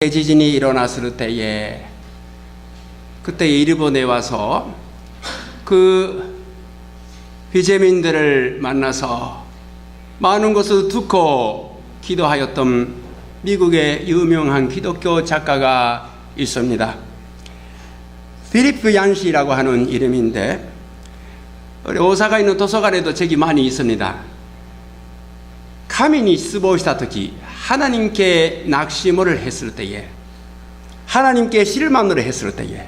대지진이 일어났을 때에 그때 일본에 와서 그 비재민들을 만나서 많은 것을 듣고 기도하였던 미국의 유명한 기독교 작가가 있습니다. 필리프 얀시라고 하는 이름인데 우리 오사카에 있는 도서관에도 책이 많이 있습니다. 카미니 스보시다 토키, 하나님께 낙심을 했을 때에, 하나님께 실망을 했을 때에,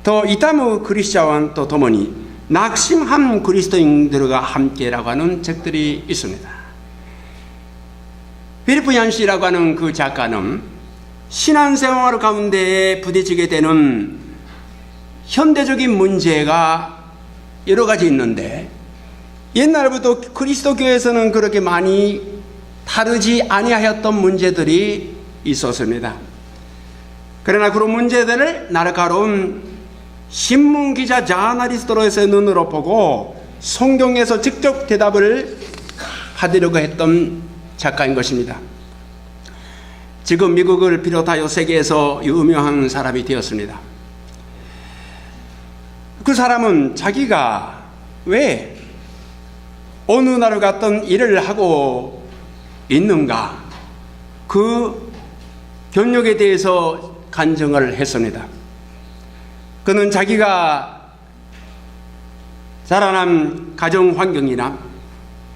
또 이타무 크리스찬과 또共に 낙심한 그리스도인들과 함께라고 하는 책들이 있습니다. 필리프 얀시라고 하는 그 작가는 신앙생활 가운데 부딪히게 되는 현대적인 문제가 여러 가지 있는데, 옛날부터 그리스도교에서는 그렇게 많이 다르지 아니하였던 문제들이 있었습니다. 그러나 그런 문제들을 날카로운 신문기자 저널리스트로서의 눈으로 보고 성경에서 직접 대답을 하려고 했던 작가인 것입니다. 지금 미국을 비롯하여 세계에서 유명한 사람이 되었습니다. 그 사람은 자기가 왜 어느 나라 갔던 일을 하고 있는가, 그 경력에 대해서 간증을 했습니다. 그는 자기가 자라난 가정 환경이나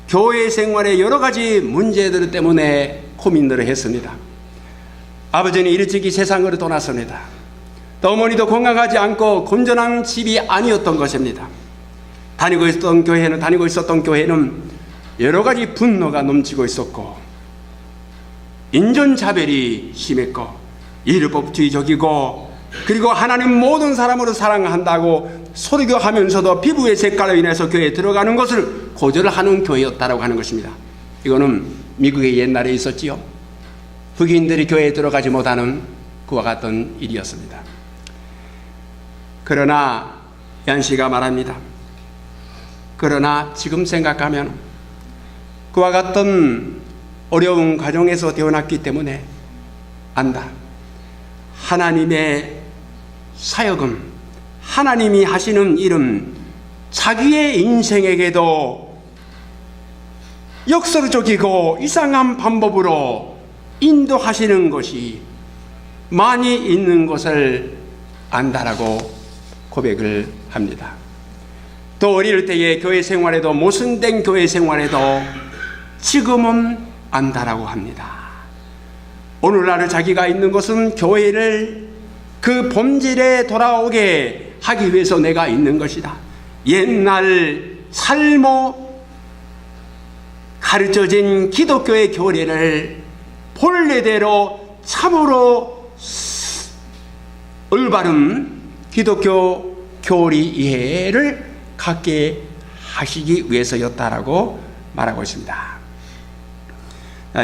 교회 생활의 여러 가지 문제들 때문에 고민들을 했습니다. 아버지는 일찍이 세상으로 떠났습니다. 또 어머니도 건강하지 않고 건전한 집이 아니었던 것입니다. 다니고 있었던 교회는 여러 가지 분노가 넘치고 있었고, 인종차별이 심했고, 율법주의적이고, 그리고 하나님 모든 사람으로 사랑한다고 설교하면서도 피부의 색깔로 인해서 교회에 들어가는 것을 거절하는 교회였다고 하는 것입니다. 이거는 미국에 옛날에 있었지요. 흑인들이 교회에 들어가지 못하는 그와 같은 일이었습니다. 그러나 얀시가 말합니다. 그러나 지금 생각하면 그와 같은 어려운 가정에서 태어났기 때문에 안다. 하나님의 사역은, 하나님이 하시는 일은 자기의 인생에게도 역설적이고 이상한 방법으로 인도하시는 것이 많이 있는 것을 안다라고 고백을 합니다. 또 어릴 때의 교회 생활에도, 모순된 교회 생활에도 지금은 안다라고 합니다. 오늘날 자기가 있는 것은 교회를 그 본질에 돌아오게 하기 위해서 내가 있는 것이다. 옛날 살모 가르쳐진 기독교의 교리를 본래대로 참으로 올바른 기독교 교리 이해를 갖게 하시기 위해서였다라고 말하고 있습니다.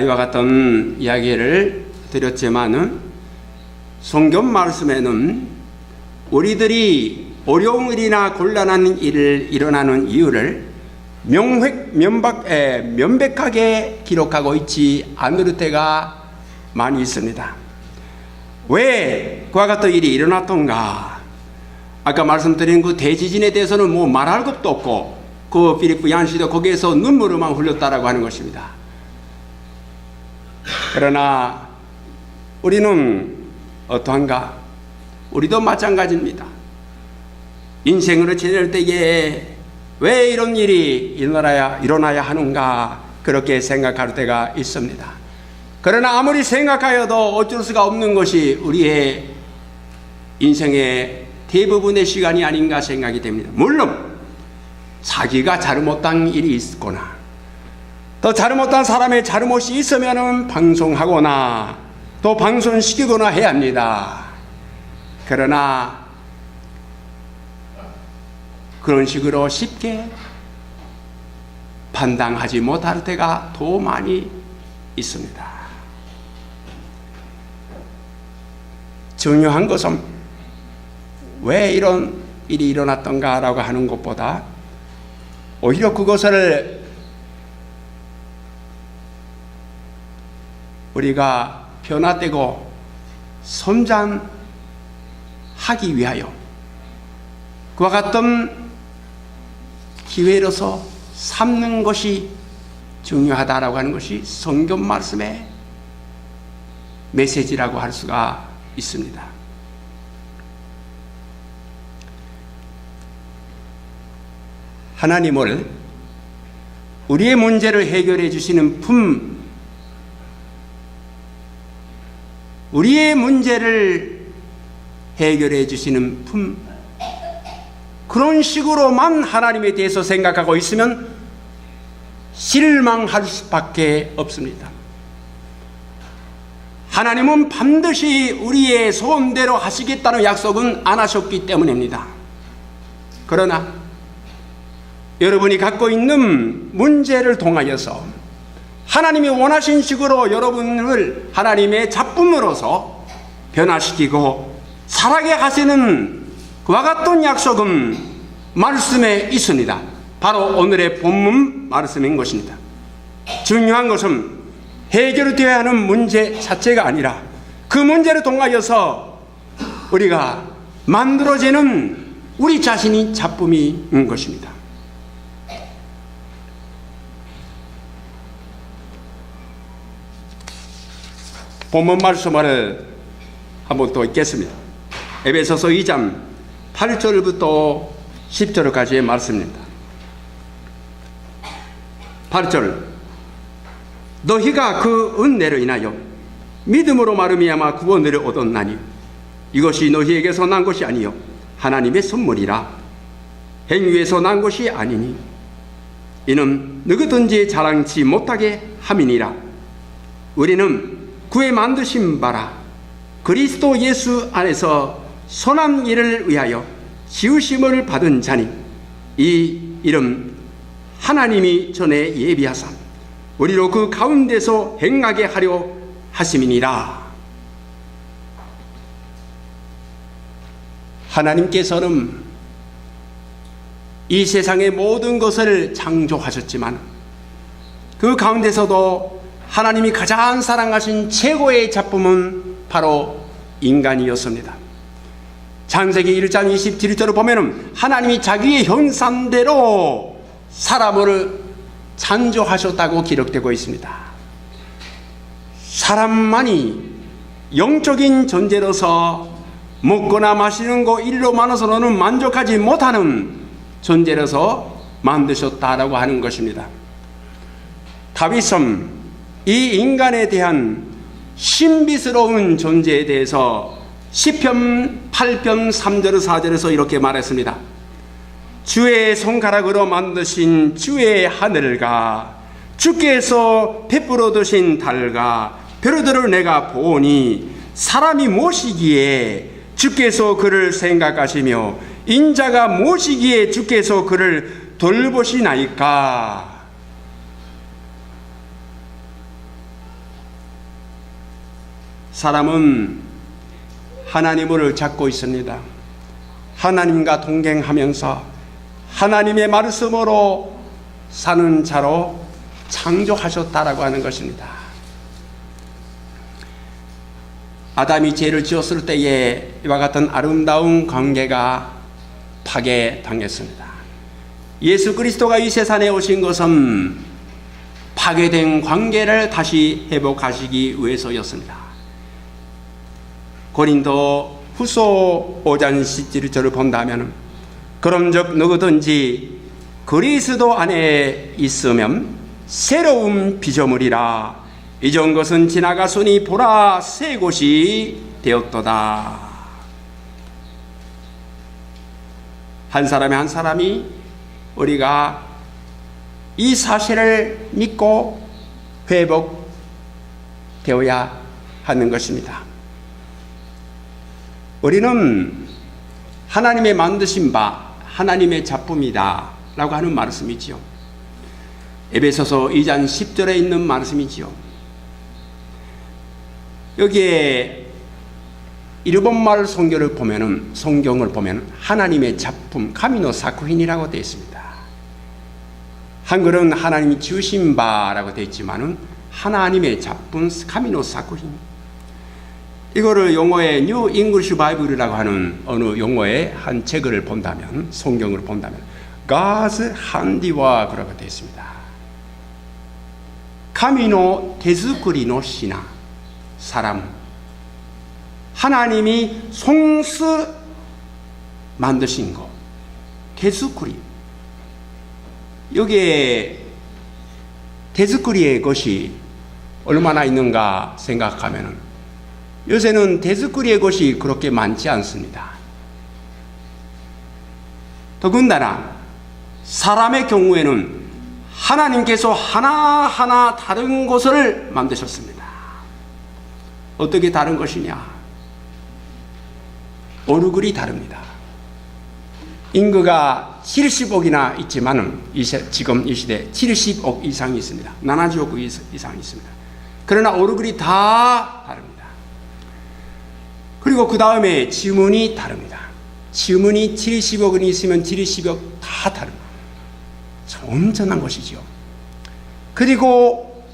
이와 같은 이야기를 드렸지만은 성경 말씀에는 우리들이 어려운 일이나 곤란한 일을 일어나는 이유를 명백하게 기록하고 있지 않을 때가 많이 있습니다. 왜 그와 같은 일이 일어났던가? 아까 말씀드린 그 대지진에 대해서는 뭐 말할 것도 없고, 그 필리프 얀시도 거기에서 눈물을만 흘렸다라고 하는 것입니다. 그러나 우리는 어떠한가? 우리도 마찬가지입니다. 인생으로 지낼 때에 왜 이런 일이 일어나야 하는가, 그렇게 생각할 때가 있습니다. 그러나 아무리 생각하여도 어쩔 수가 없는 것이 우리의 인생의 대부분의 시간이 아닌가 생각이 됩니다. 물론 자기가 잘못한 일이 있거나 또 잘못한 사람의 잘못이 있으면 방송하거나 또 방송시키거나 해야 합니다. 그러나 그런 식으로 쉽게 판단하지 못할 때가 더 많이 있습니다. 중요한 것은 왜 이런 일이 일어났던가라고 하는 것보다 오히려 그것을 우리가 변화되고 성장하기 위하여 그와 같은 기회로서 삼는 것이 중요하다라고 하는 것이 성경 말씀의 메시지라고 할 수가 있습니다. 하나님을 우리의 문제를 해결해 주시는 우리의 문제를 해결해 주시는 그런 식으로만 하나님에 대해서 생각하고 있으면 실망할 수밖에 없습니다. 하나님은 반드시 우리의 소원대로 하시겠다는 약속은 안 하셨기 때문입니다. 그러나 여러분이 갖고 있는 문제를 통하여서 하나님이 원하신 식으로 여러분을 하나님의 작품으로서 변화시키고 살아게 하시는 그와 같은 약속은 말씀에 있습니다. 바로 오늘의 본문 말씀인 것입니다. 중요한 것은 해결되어야 하는 문제 자체가 아니라 그 문제를 통하여서 우리가 만들어지는 우리 자신이 작품인 것입니다. 본문 말씀을 한번 또 읽겠습니다. 에베소서 2장 8절부터 10절까지의 말씀입니다. 8절 너희가 그 은혜로 인하여 믿음으로 말미암아 구원을 얻었나니 이것이 너희에게서 난 것이 아니요 하나님의 선물이라 행위에서 난 것이 아니니 이는 누구든지 자랑치 못하게 함이니라. 우리는 구에 만드신 바라 그리스도 예수 안에서 선한 일을 위하여 지으심을 받은 자니 이 이름 하나님이 전에 예비하사 우리로 그 가운데서 행하게 하려 하심이니라. 하나님께서는 이 세상의 모든 것을 창조하셨지만 그 가운데서도 하나님이 가장 사랑하신 최고의 작품은 바로 인간이었습니다. 창세기 1장 27절을 보면 하나님이 자기의 형상대로 사람을 창조하셨다고 기록되고 있습니다. 사람만이 영적인 존재로서 먹거나 마시는 거 일로만으로는 만족하지 못하는 존재로서 만드셨다라고 하는 것입니다. 다윗은 이 인간에 대한 신비스러운 존재에 대해서 시편 8편 3절 4절에서 이렇게 말했습니다. 주의 손가락으로 만드신 주의 하늘과 주께서 베풀어 두신 달과 별들을 내가 보니 사람이 무엇이기에 주께서 그를 생각하시며 인자가 무엇이기에 주께서 그를 돌보시나이까. 사람은 하나님을 찾고 있습니다. 하나님과 동행하면서 하나님의 말씀으로 사는 자로 창조하셨다라고 하는 것입니다. 아담이 죄를 지었을 때에 이와 같은 아름다운 관계가 파괴당했습니다. 예수 그리스도가 이 세상에 오신 것은 파괴된 관계를 다시 회복하시기 위해서였습니다. 고린도 후서 5장 17절을 본다면 그런즉 누구든지 그리스도 안에 있으면 새로운 피조물이라 이전 것은 지나갔으니 보라 새 것이 되었도다. 한 사람이 한 사람이 우리가 이 사실을 믿고 회복되어야 하는 것입니다. 우리는 하나님의 만드신 바 하나님의 작품이다 라고 하는 말씀이지요. 에베소서 2장 10절에 있는 말씀이지요. 여기에 일본말 성경을 보면 하나님의 작품 카미노 사쿠힌이라고 되어 있습니다. 한글은 하나님이 지으신 바라고 되어 있지만은 하나님의 작품 카미노 사쿠힌. 이거를 용어의 뉴 잉글리시 바이블이라고 하는 어느 용어의 한 책을 본다면, 성경을 본다면 God's handiwork라고 되어 있습니다. 카미노 데스쿠리노 시나, 사람, 하나님이 손수 만드신 것, 데스쿠리. 여기에 데스쿠리의 것이 얼마나 있는가 생각하면 요새는 데스쿠리의 것이 그렇게 많지 않습니다. 더군다나 사람의 경우에는 하나님께서 하나하나 다른 것을 만드셨습니다. 어떻게 다른 것이냐? 얼굴이 다릅니다. 인구가 70억이나 있지만 지금 이 시대에 70억 이상이 있습니다. 70억 이상이 있습니다. 그러나 얼굴이 다 다릅니다. 그리고 그 다음에 지문이 다릅니다. 지문이 70억이 있으면 70억 다 다릅니다. 엄청난 것이죠. 그리고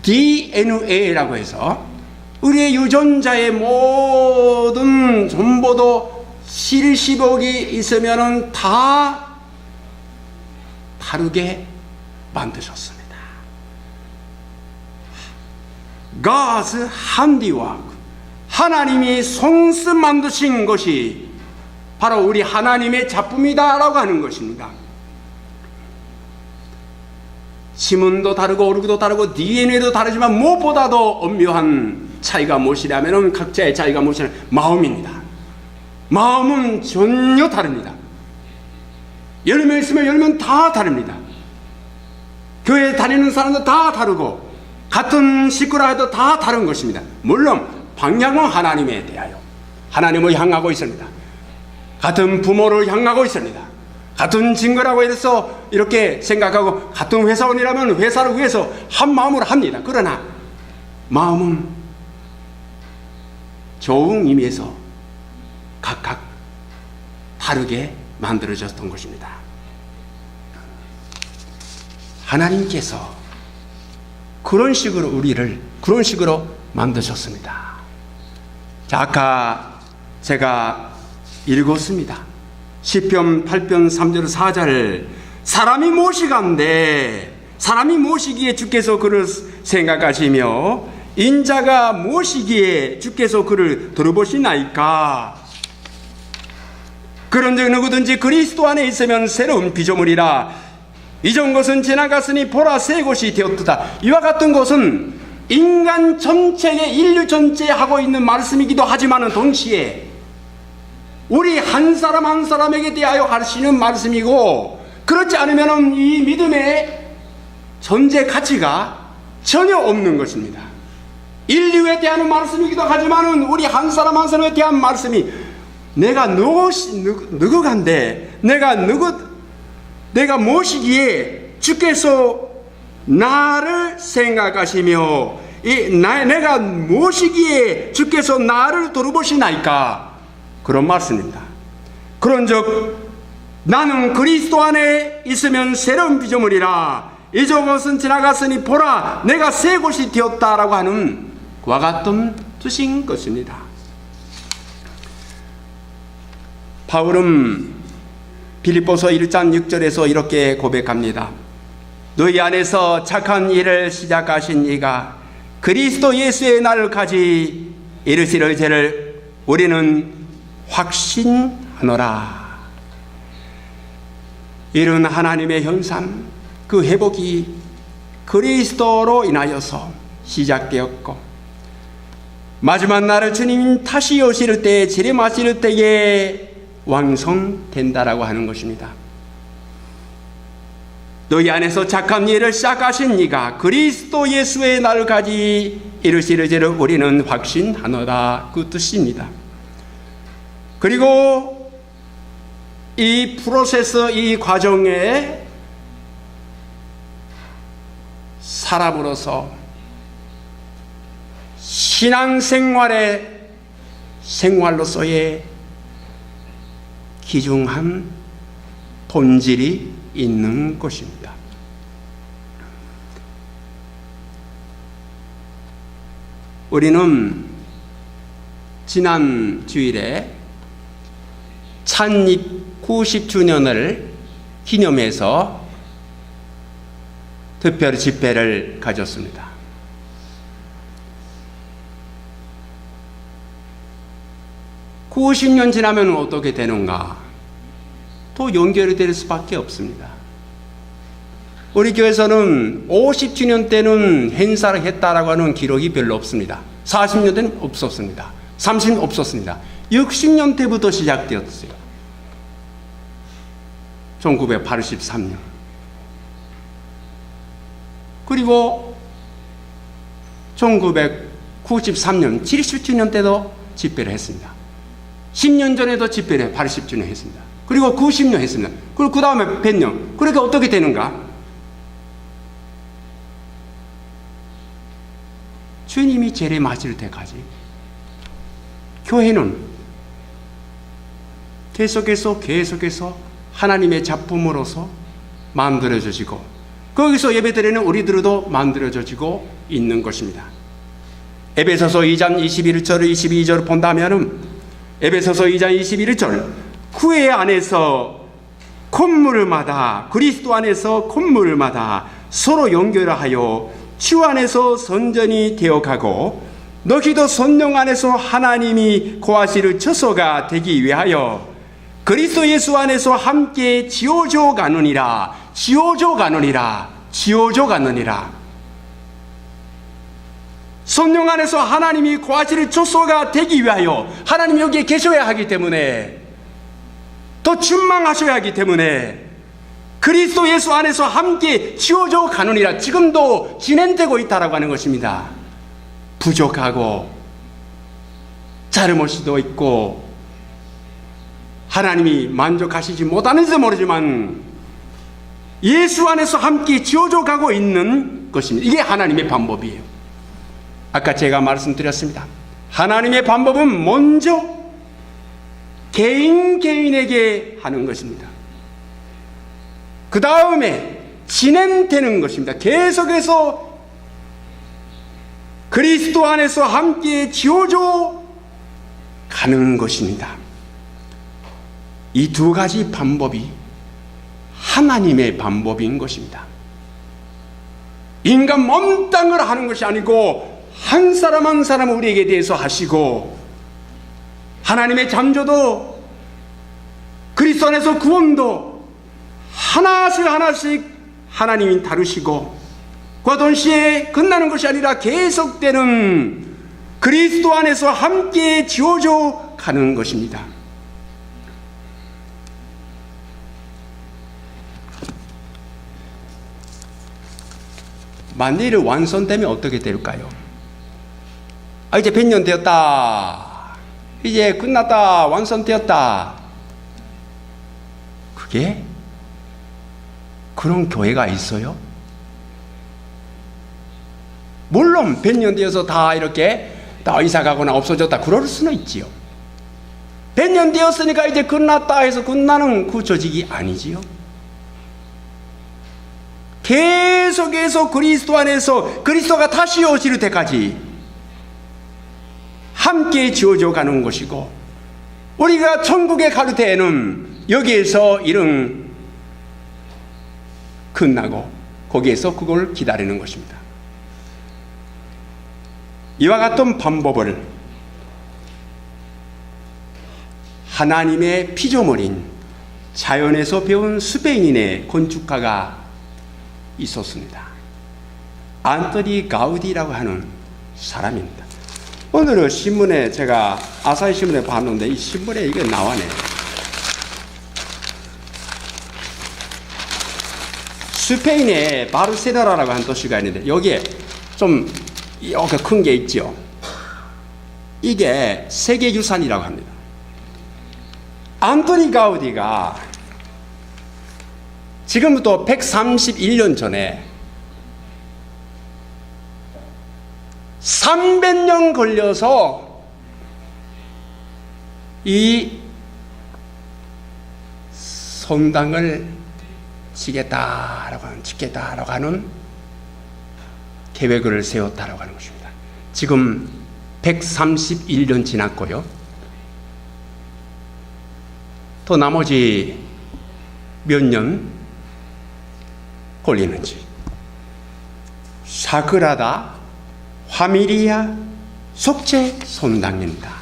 DNA라고 해서 우리의 유전자의 모든 정보도 70억이 있으면 다 다르게 만드셨습니다. God's handiwork, 하나님이 손수 만드신 것이 바로 우리 하나님의 작품이다라고 하는 것입니다. 지문도 다르고 얼굴도 다르고 DNA도 다르지만 무엇보다도 엄묘한 차이가 무엇이냐면 각자의 차이가 무엇이냐면 마음입니다. 마음은 전혀 다릅니다. 10명 있으면 10명 다 다릅니다. 교회 다니는 사람도 다 다르고 같은 식구라 해도 다 다른 것입니다. 물론 방향은 하나님에 대하여 하나님을 향하고 있습니다. 같은 부모를 향하고 있습니다. 같은 친구라고 해서 이렇게 생각하고 같은 회사원이라면 회사를 위해서 한 마음으로 합니다. 그러나 마음은 좋은 의미에서 각각 다르게 만들어졌던 것입니다. 하나님께서 그런 식으로 우리를 그런 식으로 만드셨습니다. 자, 아까 제가 읽었습니다. 시편 8편 3절 4절 사람이 무엇이간데 사람이 무엇이기에 주께서 그를 생각하시며 인자가 무엇이기에 주께서 그를 들어보시나이까. 그런즉 누구든지 그리스도 안에 있으면 새로운 피조물이라 이전 것은 지나갔으니 보라 새 것이 되었도다. 이와 같은 것은 인간 전체의 인류 전체에 하고 있는 말씀이기도 하지만 동시에 우리 한 사람 한 사람에게 대하여 하시는 말씀이고, 그렇지 않으면 이 믿음의 존재 가치가 전혀 없는 것입니다. 인류에 대한 말씀이기도 하지만 우리 한 사람 한 사람에 대한 말씀이 내가 누구간데 내가 무엇이기에 주께서 나를 생각하시며 내가 무엇이기에 주께서 나를 돌보시나이까. 그런 말씀입니다. 그런즉 나는 그리스도 안에 있으면 새로운 피조물이라 이전 것은 지나갔으니 보라 내가 새 것이 되었다라고 하는 그와 같은 뜻인 것입니다. 바울은 빌립보서 1장 6절에서 이렇게 고백합니다. 너희 안에서 착한 일을 시작하신 이가 그리스도 예수의 날까지 이르시려를 우리는 확신하노라. 이런 하나님의 형상, 그 회복이 그리스도로 인하여서 시작되었고 마지막 날을 주님 다시 오실 때 재림하실 때에 완성된다라고 하는 것입니다. 너희 안에서 착한 일을 시작하신 이가 그리스도 예수의 날까지 이르시려를 우리는 확신하노라. 그 뜻입니다. 그리고 이 프로세스, 이 과정에 사람으로서 생활로서의 귀중한 본질이 있는 것입니다. 우리는 지난 주일에 창립 90주년을 기념해서 특별 집회를 가졌습니다. (90년) 지나면 어떻게 되는가? 또 연결이 될 수밖에 없습니다. 우리 교회에서는 50주년 때는 행사를 했다라고 하는 기록이 별로 없습니다. 40년 때는 없었습니다. 30년 없었습니다. 60년 때부터 시작되었어요. 1983년. 그리고 1993년 70주년 때도 집회를 했습니다. 10년 전에도 집회를 80주년 했습니다. 그리고 90년 했습니다. 그리고 그 다음에 100년. 그러니까 어떻게 되는가? 주님이 재림하실 때까지 교회는 계속해서 하나님의 작품으로서 만들어져지고 거기서 예배드리는 우리들도 만들어져지고 있는 것입니다. 에베소서 2장 21절 22절을 본다면 에베소서 2장 21절 구회 안에서 콧물마다 그리스도 안에서 콧물마다 서로 연결하여 주 안에서 선전이 되어가고 너희도 성령 안에서 하나님이 거하실 처소가 되기 위하여 그리스도 예수 안에서 함께 지어져 가느니라. 성령 안에서 하나님이 거하실 처소가 되기 위하여 하나님이 여기에 계셔야 하기 때문에 더 충만하셔야 하기 때문에 그리스도 예수 안에서 함께 지어져 가느니라. 지금도 진행되고 있다라고 하는 것입니다. 부족하고 잘못도 있고 하나님이 만족하시지 못하는지 모르지만 예수 안에서 함께 지어져 가고 있는 것입니다. 이게 하나님의 방법이에요. 아까 제가 말씀드렸습니다. 하나님의 방법은 먼저 개인에게 하는 것입니다. 그 다음에 진행되는 것입니다. 계속해서 그리스도 안에서 함께 지어져 가는 것입니다. 이 두 가지 방법이 하나님의 방법인 것입니다. 인간 몸땅을 하는 것이 아니고 한 사람 한 사람 우리에게 대해서 하시고 하나님의 잠조도 그리스도 안에서 구원도 하나씩 하나님이 다루시고 그 동시에 끝나는 것이 아니라 계속되는 그리스도 안에서 함께 지어져 가는 것입니다. 만일 완성되면 어떻게 될까요? 이제 100년 되었다. 이제 끝났다. 완성되었다. 그게 그런 교회가 있어요? 물론 100년 되어서 다 이렇게 다 이사가거나 없어졌다 그럴 수는 있지요. 100년 되었으니까 이제 끝났다 해서 끝나는 그 조직이 아니지요. 계속해서 그리스도 안에서 그리스도가 다시 오실 때까지 함께 지어져 가는 것이고 우리가 천국에 갈 때에는 여기에서 일은 끝나고 거기에서 그걸 기다리는 것입니다. 이와 같은 방법을 하나님의 피조물인 자연에서 배운 스페인인의 건축가가 있었습니다. 안토니 가우디라고 하는 사람입니다. 오늘은 신문에 제가 아사히 신문에 봤는데 이 신문에 이게 나와네. 스페인의 바르셀로나라고 하는 도시가 있는데 여기에 좀 이렇게 큰 게 있죠. 이게 세계유산이라고 합니다. 안토니 가우디가 지금부터 131년 전에 300년 걸려서 이 성당을 짓겠다라고 하는 계획을 세웠다라고 하는 것입니다. 지금 131년 지났고요. 또 나머지 몇 년 걸리는지. 사그라다 화미리아 속죄 성당입니다.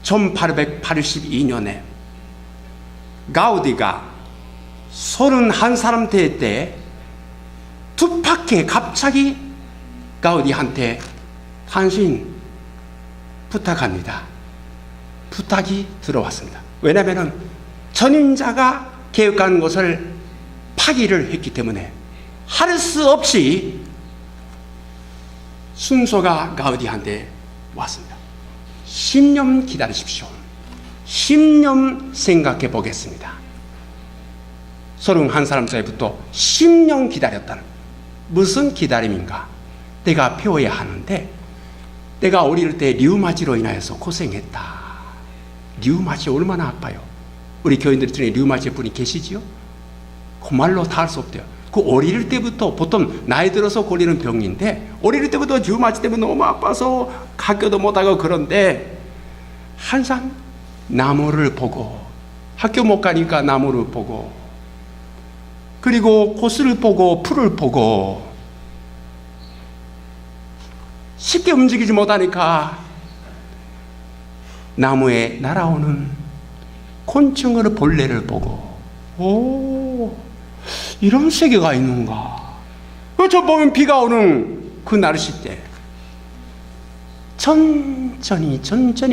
1882년에 가우디가 31사람 될 때 투팍해 갑자기 가우디한테 당신 부탁합니다. 부탁이 들어왔습니다. 왜냐하면 전임자가 개혁하는 것을 파기를 했기 때문에 할 수 없이 순서가 가우디한테 왔습니다. 10년 기다리십시오. 10년 생각해 보겠습니다. 31사람 때부터 10년 기다렸다는, 무슨 기다림인가? 내가 배워야 하는데 내가 어릴 때 류마티로 인하여서 고생했다. 류마티 얼마나 아파요. 우리 교인들 중에 류마티 분이 계시지요? 그 말로 다 할 수 없대요. 그 어릴 때부터, 보통 나이 들어서 걸리는 병인데 어릴 때부터 류마티 때문에 너무 아파서 학교도 못하고, 그런데 항상 나무를 보고, 학교 못 가니까 나무를 보고, 그리고 꽃을 보고 풀을 보고, 쉽게 움직이지 못하니까 나무에 날아오는 곤충을, 벌레를 보고, 오, 이런 세계가 있는가. 저 보면 비가 오는 그 날씨 때 천천히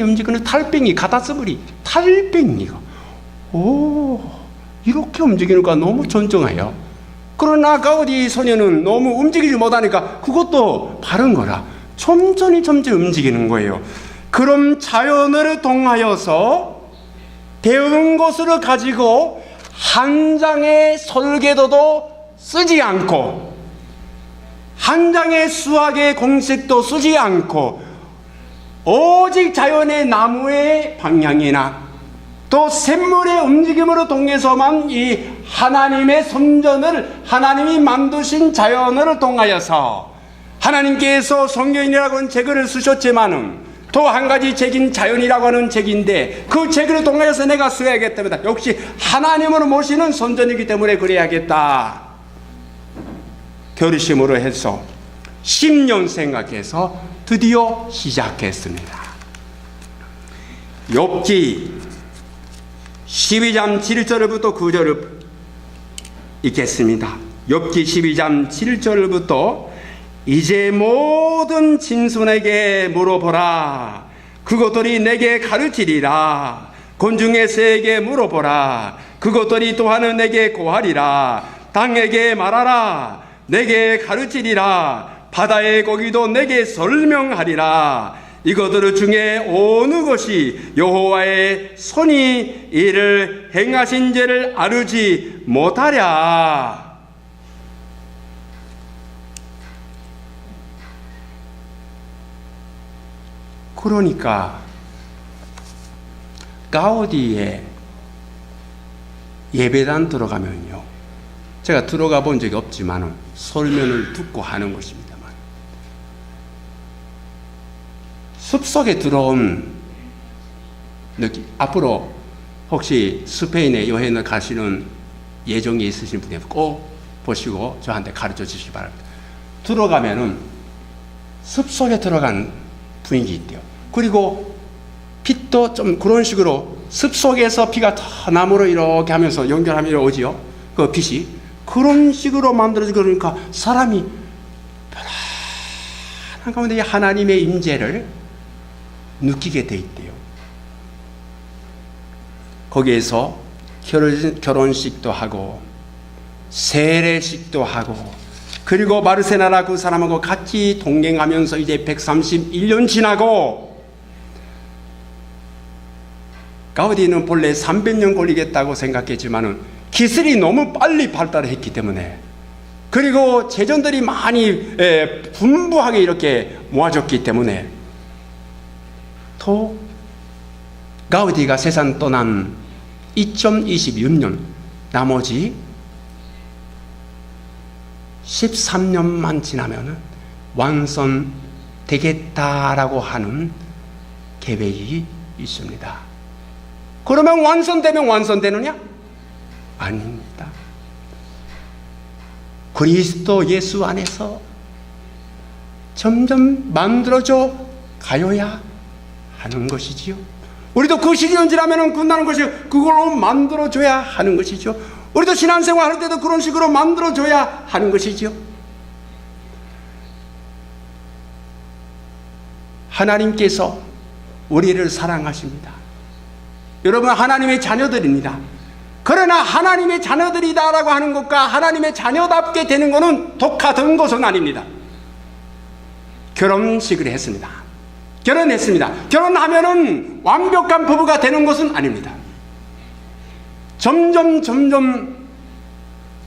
움직이는 달팽이, 가다스물이 달팽이가, 오, 이렇게 움직이니까 너무 존중해요. 그러나 가우디 소녀는 너무 움직이지 못하니까 그것도 바른 거라 점점 움직이는 거예요. 그럼 자연을 통하여서 배운 것을 가지고 한 장의 설계도도 쓰지 않고, 한 장의 수학의 공식도 쓰지 않고, 오직 자연의 나무의 방향이나 또 샘물의 움직임으로 통해서만 이 하나님의 선전을, 하나님이 만드신 자연을 통하여서, 하나님께서 성경이라고 하는 책을 쓰셨지만은 또 한 가지 책인 자연이라고 하는 책인데, 그 책을 통해서 내가 써야겠답니다. 역시 하나님으로 모시는 선전이기 때문에 그래야겠다 결심으로 해서 10년 생각해서 드디어 시작했습니다. 욥기 12장 7절부터 9절을 읽겠습니다. 욥기 12장 7절부터 이제 모든 진순에게 물어보라. 그것들이 내게 가르치리라. 곤중의 새에게 물어보라. 그것들이 또한 내게 고하리라. 땅에게 말하라. 내게 가르치리라. 바다의 고기도 내게 설명하리라. 이것들 중에 어느 것이 여호와의 손이 이를 행하신 죄를 알지 못하랴. 그러니까 가우디의 예배당 들어가면요, 제가 들어가 본 적이 없지만 설명을 듣고 하는 것입니다만, 숲속에 들어온 느낌, 앞으로 혹시 스페인에 여행을 가시는 예정이 있으신 분이 꼭 보시고 저한테 가르쳐 주시기 바랍니다. 들어가면은 숲속에 들어간 분위기 있대요. 그리고 빛도 좀 그런 식으로 숲속에서 비가 다 나무로 이렇게 하면서 연결하면 오지요. 그 빛이 그런 식으로 만들어지고, 그러니까 사람이 편안한 가운데 하나님의 임재를 느끼게 돼 있대요. 거기에서 결혼식도 하고 세례식도 하고, 그리고 바르세나라 그 사람하고 같이 동행하면서 이제 131년 지나고, 가우디는 본래 300년 걸리겠다고 생각했지만은 기술이 너무 빨리 발달했기 때문에, 그리고 재전들이 많이 분부하게 이렇게 모아졌기 때문에, 또 가우디가 세상 떠난 2026년 나머지 13년만 지나면은 완성되겠다라고 하는 계획이 있습니다. 그러면 완성되면 완성되느냐? 아닙니다. 그리스도 예수 안에서 점점 만들어져 가야 하는 것이지요. 우리도 그 시기는 지나면 끝나는 것이 그걸로 만들어줘야 하는 것이죠. 우리도 신앙생활 할 때도 그런 식으로 만들어줘야 하는 것이지요. 하나님께서 우리를 사랑하십니다. 여러분, 하나님의 자녀들입니다. 그러나 하나님의 자녀들이다라고 하는 것과 하나님의 자녀답게 되는 것은 똑같은 것은 아닙니다. 결혼식을 했습니다. 결혼했습니다. 결혼하면은 완벽한 부부가 되는 것은 아닙니다. 점점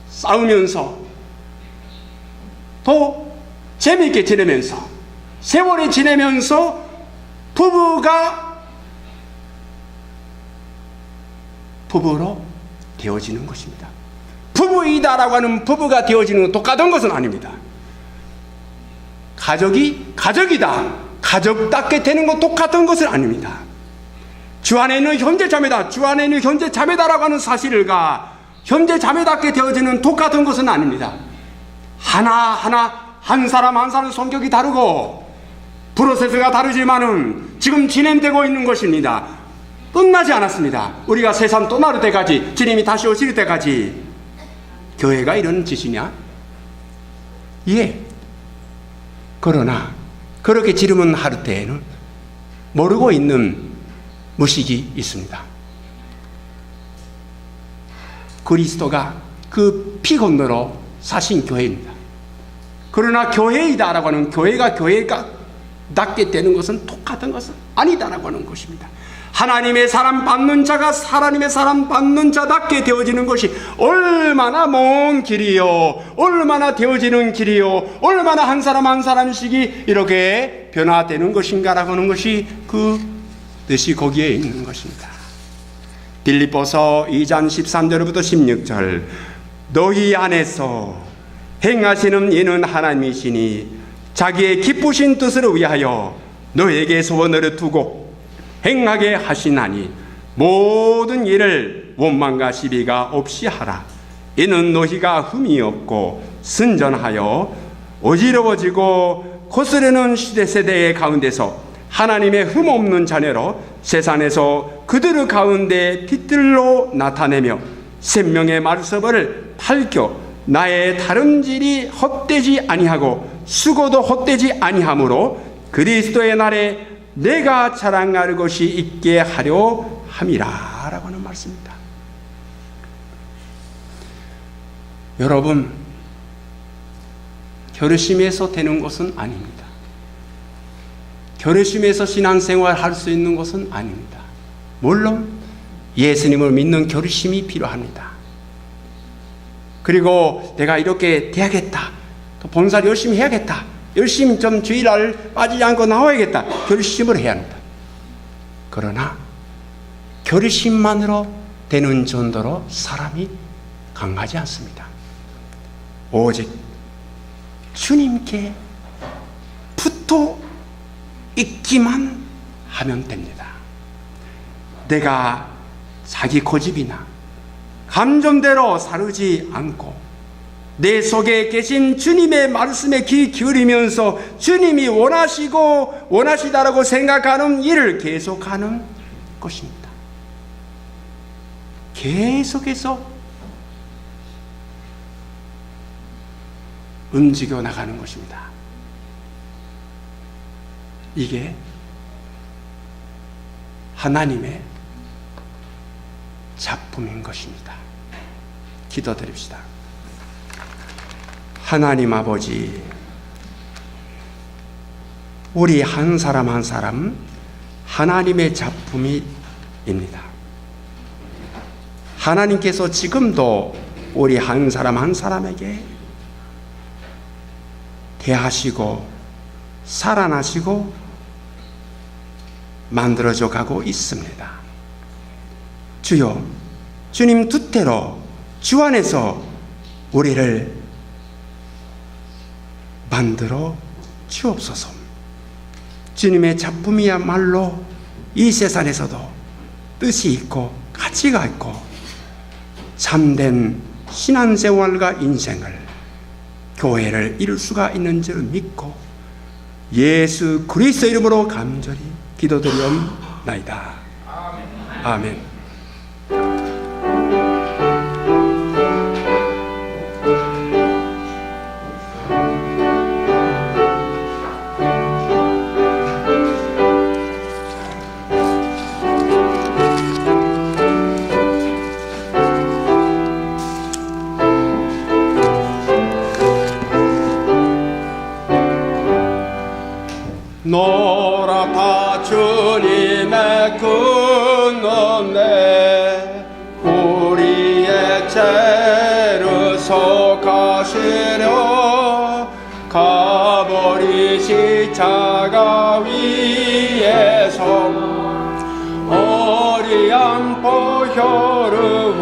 싸우면서 더 재미있게 지내면서 세월이 지내면서 부부로 되어지는 것입니다. 부부이다라고 하는 부부가 되어지는 건 똑같은 것은 아닙니다. 가족이 가족이다, 가족답게 되는 건 똑같은 것은 아닙니다. 주 안에 있는 형제 자매다, 주 안에 있는 형제 자매다라고 하는 사실과 형제 자매답게 되어지는 똑같은 것은 아닙니다. 하나하나 한 사람 한 사람 성격이 다르고 프로세스가 다르지만은 지금 진행되고 있는 것입니다. 끝나지 않았습니다. 우리가 세상 떠날 때까지, 주님이 다시 오실 때까지. 교회가 이런 짓이냐? 예. 그러나 그렇게 질문할 때에는 모르고 있는 무식이 있습니다. 그리스도가 그 피 건너로 사신 교회입니다. 그러나 교회이다라고 하는, 교회가 낫게 되는 것은 똑같은 것은 아니다라고 하는 것입니다. 하나님의 사람 받는 자가 하나님의 사람 받는 자답게 되어지는 것이 얼마나 먼 길이요, 얼마나 되어지는 길이요, 얼마나 한 사람 한 사람씩이 이렇게 변화되는 것인가라고 하는 것이 그 뜻이 거기에 있는 것입니다. 빌립보서 2장 13절부터 16절, 너희 안에서 행하시는 이는 하나님이시니 자기의 기쁘신 뜻을 위하여 너에게 소원을 두고 행하게 하시나니 모든 일을 원망과 시비가 없이 하라. 이는 너희가 흠이 없고 순전하여 어지러워지고 거스르는 시대의 가운데서 하나님의 흠 없는 자녀로 세상에서 그들 가운데 빛들로 나타내며 생명의 말씀을 밝혀 나의 다름질이 헛되지 아니하고 수고도 헛되지 아니하므로 그리스도의 날에 내가 자랑할 것이 있게 하려 함이라 라고 하는 말씀입니다. 여러분, 결심해서 되는 것은 아닙니다. 결심해서 신앙생활 할 수 있는 것은 아닙니다. 물론 예수님을 믿는 결심이 필요합니다. 그리고 내가 이렇게 돼야겠다, 또 봉사를 열심히 해야겠다, 열심히 좀 주일날 빠지지 않고 나와야겠다, 결심을 해야 합니다. 그러나 결심만으로 되는 정도로 사람이 강하지 않습니다. 오직 주님께 붙어 있기만 하면 됩니다. 내가 자기 고집이나 감정대로 살지 않고 내 속에 계신 주님의 말씀에 귀 기울이면서 주님이 원하시다라고 생각하는 일을 계속하는 것입니다. 계속해서 움직여 나가는 것입니다. 이게 하나님의 작품인 것입니다. 기도드립시다. 하나님 아버지, 우리 한 사람 한 사람 하나님의 작품입니다. 하나님께서 지금도 우리 한 사람 한 사람에게 대하시고 살아나시고 만들어져 가고 있습니다. 주여, 주님 뜻대로 주 안에서 우리를 만들어 주옵소서. 주님의 작품이야말로 이 세상에서도 뜻이 있고 가치가 있고 참된 신앙생활과 인생을, 교회를 이룰 수가 있는 줄 믿고 예수 그리스도 이름으로 간절히 기도드리옵나이다. 아멘. 노랗다 주님의 근원에 우리의 죄를 속하시려 가버리 십자가 위에서 어리한 보혈을